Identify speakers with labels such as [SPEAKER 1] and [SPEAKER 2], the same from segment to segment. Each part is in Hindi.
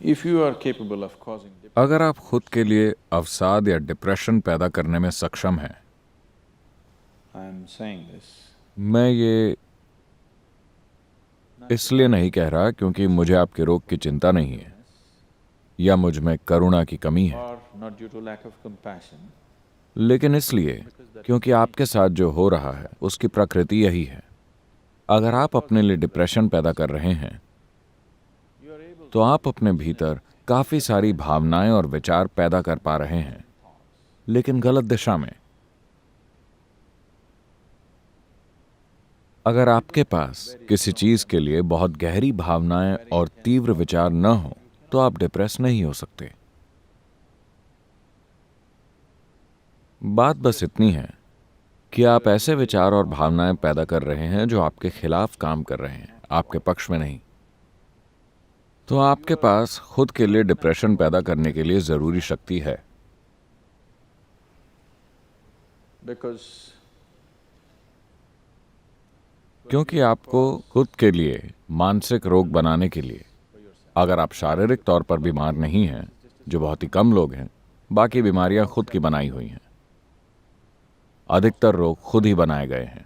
[SPEAKER 1] If you are capable of causing
[SPEAKER 2] अगर आप खुद के लिए अवसाद या डिप्रेशन पैदा करने में सक्षम हैं,
[SPEAKER 1] I am saying this
[SPEAKER 2] मैं ये इसलिए नहीं कह रहा क्योंकि मुझे आपके रोग की चिंता नहीं है या मुझ में करुणा की कमी है,
[SPEAKER 1] or not due to lack of compassion,
[SPEAKER 2] लेकिन इसलिए क्योंकि आपके साथ जो हो रहा है उसकी प्रकृति यही है। अगर आप अपने लिए डिप्रेशन पैदा कर रहे हैं तो आप अपने भीतर काफी सारी भावनाएं और विचार पैदा कर पा रहे हैं, लेकिन गलत दिशा में। अगर आपके पास किसी चीज के लिए बहुत गहरी भावनाएं और तीव्र विचार न हो तो आप डिप्रेस नहीं हो सकते। बात बस इतनी है कि आप ऐसे विचार और भावनाएं पैदा कर रहे हैं जो आपके खिलाफ काम कर रहे हैं, आपके पक्ष में नहीं। तो आपके पास खुद के लिए डिप्रेशन पैदा करने के लिए जरूरी शक्ति है,
[SPEAKER 1] because
[SPEAKER 2] क्योंकि आपको खुद के लिए मानसिक रोग बनाने के लिए, अगर आप शारीरिक तौर पर बीमार नहीं हैं, जो बहुत ही कम लोग हैं, बाकी बीमारियां खुद की बनाई हुई हैं। अधिकतर रोग खुद ही बनाए गए हैं।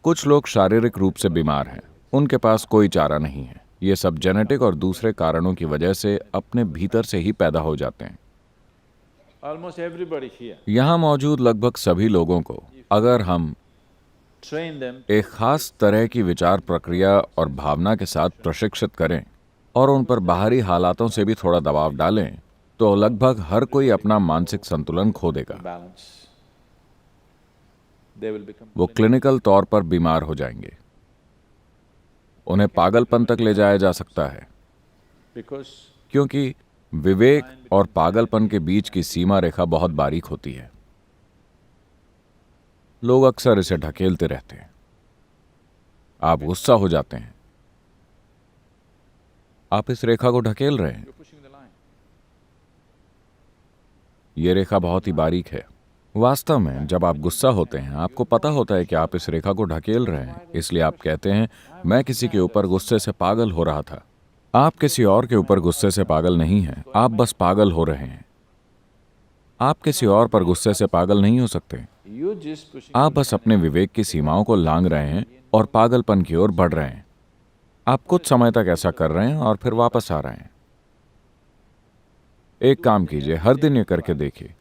[SPEAKER 2] कुछ लोग शारीरिक रूप से बीमार हैं, उनके पास कोई चारा नहीं है। ये सब जेनेटिक और दूसरे कारणों की वजह से अपने भीतर से ही पैदा हो जाते हैं।
[SPEAKER 1] almost everybody here,
[SPEAKER 2] यहां मौजूद लगभग सभी लोगों को अगर हम
[SPEAKER 1] train them
[SPEAKER 2] एक खास तरह की विचार प्रक्रिया और भावना के साथ प्रशिक्षित करें और उन पर बाहरी हालातों से भी थोड़ा दबाव डालें, तो लगभग हर कोई अपना मानसिक संतुलन खो देगा।
[SPEAKER 1] balance. They will become
[SPEAKER 2] वो क्लिनिकल तौर पर बीमार हो जाएंगे। उन्हें पागलपन तक ले जाया जा सकता है,
[SPEAKER 1] because
[SPEAKER 2] क्योंकि विवेक और पागलपन के बीच की सीमा रेखा बहुत बारीक होती है। लोग अक्सर इसे ढकेलते रहते हैं। आप गुस्सा हो जाते हैं, आप इस रेखा को ढकेल रहे हैं।
[SPEAKER 1] you're pushing the line.
[SPEAKER 2] ये रेखा बहुत ही बारीक है। वास्तव में जब आप गुस्सा होते हैं, आपको पता होता है कि आप इस रेखा को ढकेल रहे हैं, इसलिए आप कहते हैं, मैं किसी के ऊपर गुस्से से पागल हो रहा था। आप किसी और के ऊपर गुस्से से पागल नहीं हैं, आप बस पागल हो रहे हैं। आप किसी और पर गुस्से से पागल नहीं हो सकते।
[SPEAKER 1] You just pushing
[SPEAKER 2] आप बस अपने विवेक की सीमाओं को लांघ रहे हैं और पागलपन की ओर बढ़ रहे हैं। आप कुछ समय तक ऐसा कर रहे हैं और फिर वापस आ रहे हैं। एक काम कीजिए, हर दिन ये करके देखिए,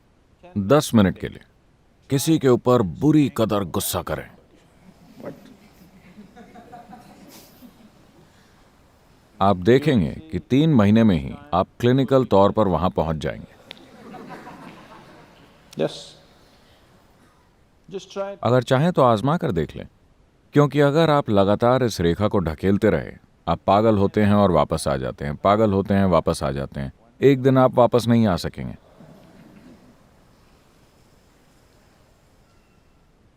[SPEAKER 2] 10 मिनट के लिए किसी के ऊपर बुरी कदर गुस्सा करें। आप देखेंगे कि 3 महीने में ही आप क्लिनिकल तौर पर वहां पहुंच जाएंगे।
[SPEAKER 1] yes. Just try it.
[SPEAKER 2] अगर चाहें तो आजमा कर देख लें, क्योंकि अगर आप लगातार इस रेखा को ढकेलते रहे, आप पागल होते हैं और वापस आ जाते हैं, पागल होते हैं, वापस आ जाते हैं। एक दिन आप वापस नहीं आ सकेंगे।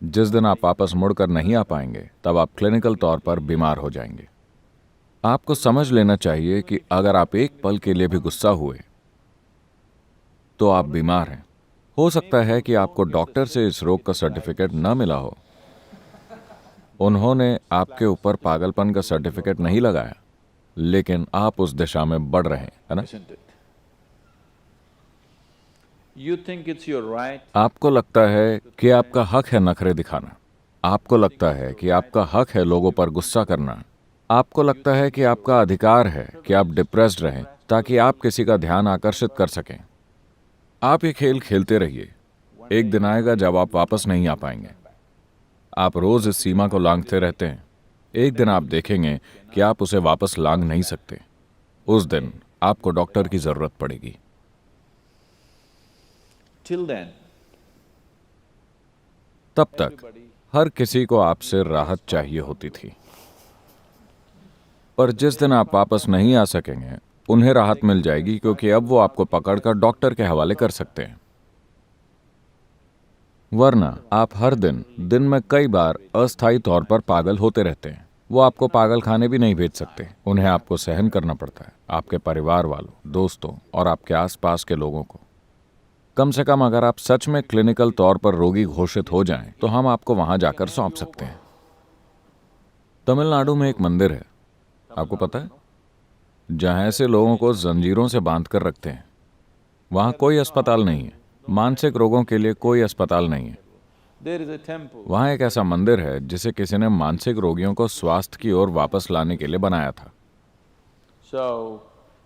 [SPEAKER 2] जिस दिन आप वापस मुड़कर नहीं आ पाएंगे, तब आप क्लिनिकल तौर पर बीमार हो जाएंगे। आपको समझ लेना चाहिए कि अगर आप एक पल के लिए भी गुस्सा हुए तो आप बीमार हैं। हो सकता है कि आपको डॉक्टर से इस रोग का सर्टिफिकेट न मिला हो, उन्होंने आपके ऊपर पागलपन का सर्टिफिकेट नहीं लगाया, लेकिन आप उस दिशा में बढ़ रहे हैं, है ना?
[SPEAKER 1] Isn't it? You think it's your right,
[SPEAKER 2] आपको लगता है कि आपका हक है नखरे दिखाना, आपको लगता है कि आपका हक है लोगों पर गुस्सा करना, आपको लगता है कि आपका अधिकार है कि आप डिप्रेस्ड रहें ताकि आप किसी का ध्यान आकर्षित कर सकें। आप ये खेल खेलते रहिए। एक दिन आएगा जब आप वापस नहीं आ पाएंगे। आप रोज इस सीमा को लांघते रहते हैं। एक दिन आप देखेंगे कि आप उसे वापस लांघ नहीं सकते। उस दिन आपको डॉक्टर की जरूरत पड़ेगी।
[SPEAKER 1] till then,
[SPEAKER 2] तब तक हर किसी को आपसे राहत चाहिए होती थी, पर जिस दिन आप वापस नहीं आ सकेंगे, उन्हें राहत मिल जाएगी, क्योंकि अब वो आपको पकड़कर डॉक्टर के हवाले कर सकते हैं। वरना आप हर दिन में कई बार अस्थायी तौर पर पागल होते रहते हैं। वो आपको पागल खाने भी नहीं भेज सकते, उन्हें आपको सहन करना पड़ता है, आपके परिवार वालों, दोस्तों और आपके आसपास के लोगों को। कम से कम अगर आप सच में क्लिनिकल तौर पर रोगी घोषित हो जाएं, तो हम आपको वहां जाकर सौंप सकते हैं। तमिलनाडु में एक मंदिर है, आपको पता है? जहां ऐसे लोगों को जंजीरों से बांध कर रखते हैं। वहां कोई अस्पताल नहीं है, मानसिक रोगों के लिए कोई अस्पताल नहीं है।
[SPEAKER 1] There is a temple.
[SPEAKER 2] वहां एक ऐसा मंदिर है जिसे किसी ने मानसिक रोगियों को स्वास्थ्य की ओर वापस लाने के लिए बनाया था।
[SPEAKER 1] So,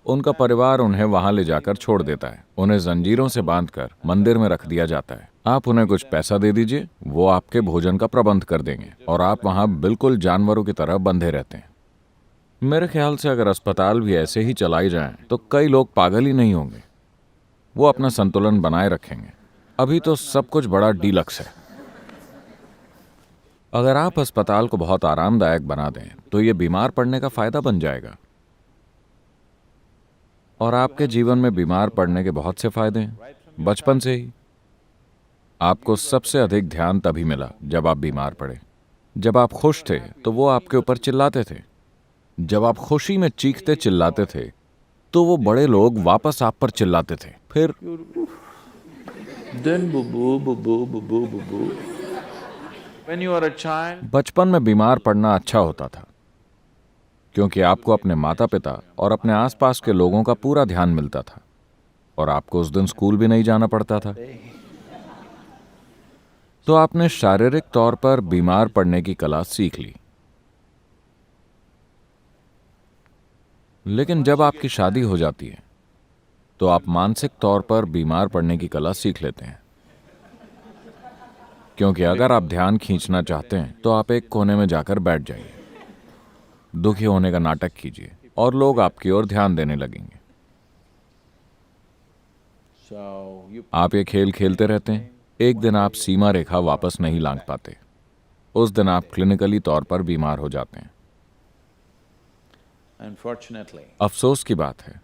[SPEAKER 2] उनका परिवार उन्हें वहां ले जाकर छोड़ देता है। उन्हें जंजीरों से बांधकर मंदिर में रख दिया जाता है। आप उन्हें कुछ पैसा दे दीजिए, वो आपके भोजन का प्रबंध कर देंगे और आप वहां बिल्कुल जानवरों की तरह बंधे रहते हैं। मेरे ख्याल से अगर अस्पताल भी ऐसे ही चलाई जाएं, तो कई लोग पागल ही नहीं होंगे। वो अपना संतुलन बनाए रखेंगे। अभी तो सब कुछ बड़ा डीलक्स है। अगर आप अस्पताल को बहुत आरामदायक बना दें, तो ये बीमार पड़ने का फायदा बन जाएगा। और आपके जीवन में बीमार पड़ने के बहुत से फायदे हैं। बचपन से ही आपको सबसे अधिक ध्यान तभी मिला जब आप बीमार पड़े। जब आप खुश थे तो वो आपके ऊपर चिल्लाते थे। जब आप खुशी में चीखते चिल्लाते थे तो वो बड़े लोग वापस आप पर चिल्लाते थे। फिर
[SPEAKER 1] then boo boo boo boo boo boo boo boo. When you are a child,
[SPEAKER 2] बचपन में बीमार पड़ना अच्छा होता था, क्योंकि आपको अपने माता पिता और अपने आसपास के लोगों का पूरा ध्यान मिलता था और आपको उस दिन स्कूल भी नहीं जाना पड़ता था। तो आपने शारीरिक तौर पर बीमार पड़ने की कला सीख ली। लेकिन जब आपकी शादी हो जाती है तो आप मानसिक तौर पर बीमार पड़ने की कला सीख लेते हैं। क्योंकि अगर आप ध्यान खींचना चाहते हैं तो आप एक कोने में जाकर बैठ जाइए, दुखी होने का नाटक कीजिए और लोग आपकी ओर ध्यान देने लगेंगे।
[SPEAKER 1] so you
[SPEAKER 2] आप ये खेल खेलते रहते हैं। एक दिन आप सीमा रेखा वापस नहीं लांघ पाते। उस दिन आप क्लिनिकली तौर पर बीमार हो जाते हैं।
[SPEAKER 1] unfortunately,
[SPEAKER 2] अफसोस की बात है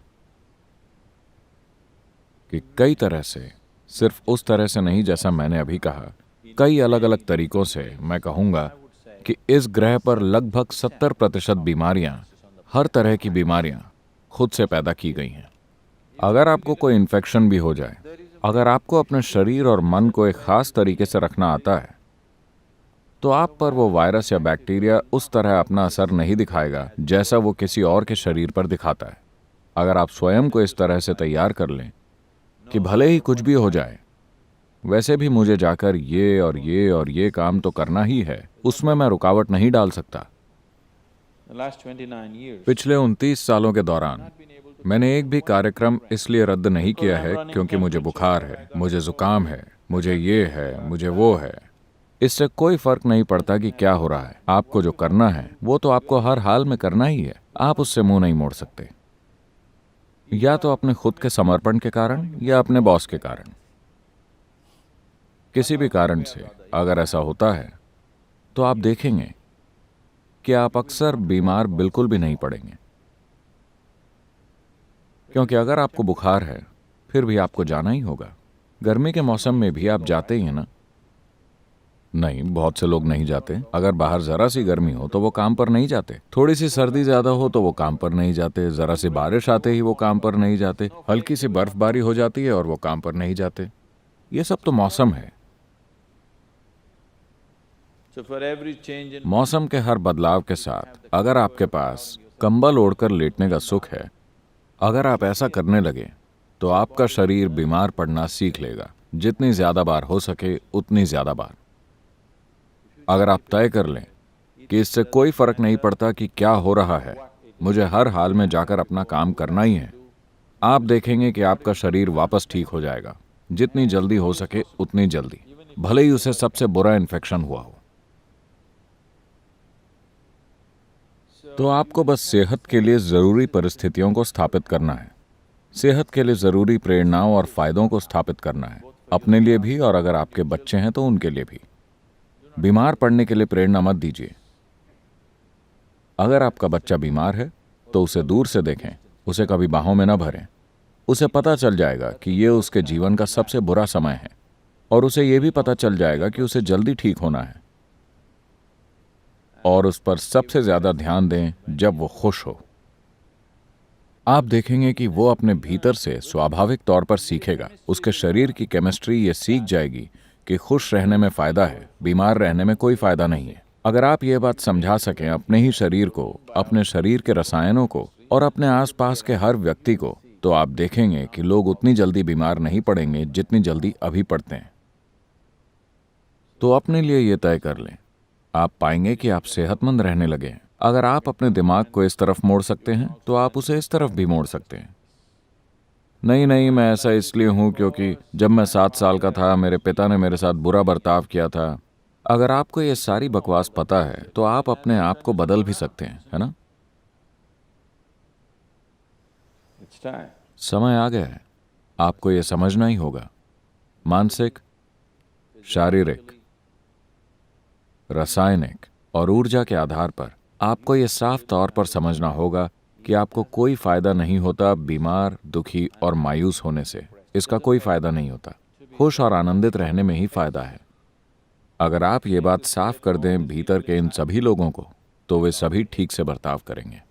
[SPEAKER 2] कि कई तरह से, सिर्फ उस तरह से नहीं जैसा मैंने अभी कहा, कई अलग अलग तरीकों से मैं कहूंगा कि इस ग्रह पर लगभग 70% बीमारियां, हर तरह की बीमारियां खुद से पैदा की गई हैं। अगर आपको कोई इन्फेक्शन भी हो जाए, अगर आपको अपने शरीर और मन को एक खास तरीके से रखना आता है, तो आप पर वो वायरस या बैक्टीरिया उस तरह अपना असर नहीं दिखाएगा जैसा वो किसी और के शरीर पर दिखाता है। अगर आप स्वयं को इस तरह से तैयार कर लें कि भले ही कुछ भी हो जाए, वैसे भी मुझे जाकर ये और ये और ये काम तो करना ही है, उसमें मैं रुकावट नहीं डाल सकता।
[SPEAKER 1] the last 29 years,
[SPEAKER 2] पिछले 29 सालों के दौरान मैंने एक भी कार्यक्रम इसलिए रद्द नहीं किया है क्योंकि मुझे बुखार है, मुझे जुकाम है, मुझे ये है, मुझे वो है। इससे कोई फर्क नहीं पड़ता कि क्या हो रहा है। आपको जो करना है वो तो आपको हर हाल में करना ही है। आप उससे मुंह नहीं मोड़ सकते, या तो अपने खुद के समर्पण के कारण या अपने बॉस के कारण। किसी भी कारण से अगर ऐसा होता है तो आप देखेंगे कि आप अक्सर बीमार बिल्कुल भी नहीं पड़ेंगे। क्योंकि अगर आपको बुखार है फिर भी आपको जाना ही होगा। गर्मी के मौसम में भी आप जाते ही हैं ना? नहीं, बहुत से लोग नहीं जाते। अगर बाहर जरा सी गर्मी हो तो वो काम पर नहीं जाते, थोड़ी सी सर्दी ज्यादा हो तो वो काम पर नहीं जाते, जरा सी बारिश आते ही वो काम पर नहीं जाते, हल्की सी बर्फबारी हो जाती है और वो काम पर नहीं जाते। ये सब तो मौसम है।
[SPEAKER 1] so for every change in
[SPEAKER 2] मौसम के हर बदलाव के साथ अगर आपके पास कंबल ओढ़कर लेटने का सुख है, अगर आप ऐसा करने लगे तो आपका शरीर बीमार पड़ना सीख लेगा। जितनी ज्यादा बार हो सके उतनी ज्यादा बार। अगर आप तय कर लें कि इससे कोई फर्क नहीं पड़ता कि क्या हो रहा है, मुझे हर हाल में जाकर अपना काम करना ही है, आप देखेंगे कि आपका शरीर वापस ठीक हो जाएगा। जितनी जल्दी हो सके उतनी जल्दी, भले ही उसे सबसे बुरा इन्फेक्शन हुआ हो। तो आपको बस सेहत के लिए जरूरी परिस्थितियों को स्थापित करना है, सेहत के लिए जरूरी प्रेरणाओं और फायदों को स्थापित करना है, अपने लिए भी और अगर आपके बच्चे हैं तो उनके लिए भी। बीमार पड़ने के लिए प्रेरणा मत दीजिए। अगर आपका बच्चा बीमार है तो उसे दूर से देखें, उसे कभी बाहों में न भरें। उसे पता चल जाएगा कि ये उसके जीवन का सबसे बुरा समय है और उसे ये भी पता चल जाएगा कि उसे जल्दी ठीक होना है। और उस पर सबसे ज्यादा ध्यान दें जब वो खुश हो। आप देखेंगे कि वो अपने भीतर से स्वाभाविक तौर पर सीखेगा। उसके शरीर की केमिस्ट्री ये सीख जाएगी कि खुश रहने में फायदा है, बीमार रहने में कोई फायदा नहीं है। अगर आप ये बात समझा सकें अपने ही शरीर को, अपने शरीर के रसायनों को, और अपने आसपास के हर व्यक्ति को, तो आप देखेंगे कि लोग उतनी जल्दी बीमार नहीं पड़ेंगे जितनी जल्दी अभी पड़ते हैं। तो अपने लिए ये तय कर लें, आप पाएंगे कि आप सेहतमंद रहने लगे हैं। अगर आप अपने दिमाग को इस तरफ मोड़ सकते हैं तो आप उसे इस तरफ भी मोड़ सकते हैं। नहीं, मैं ऐसा इसलिए हूं क्योंकि जब मैं 7 साल का था मेरे पिता ने मेरे साथ बुरा बर्ताव किया था। अगर आपको ये सारी बकवास पता है तो आप अपने आप को बदल भी सकते हैं, है ना?
[SPEAKER 1] It's time.
[SPEAKER 2] समय आ गया है, आपको ये समझना ही होगा। मानसिक, शारीरिक, रासायनिक और ऊर्जा के आधार पर आपको ये साफ तौर पर समझना होगा कि आपको कोई फायदा नहीं होता बीमार, दुखी और मायूस होने से। इसका कोई फायदा नहीं होता। खुश और आनंदित रहने में ही फायदा है। अगर आप ये बात साफ कर दें भीतर के इन सभी लोगों को, तो वे सभी ठीक से बर्ताव करेंगे।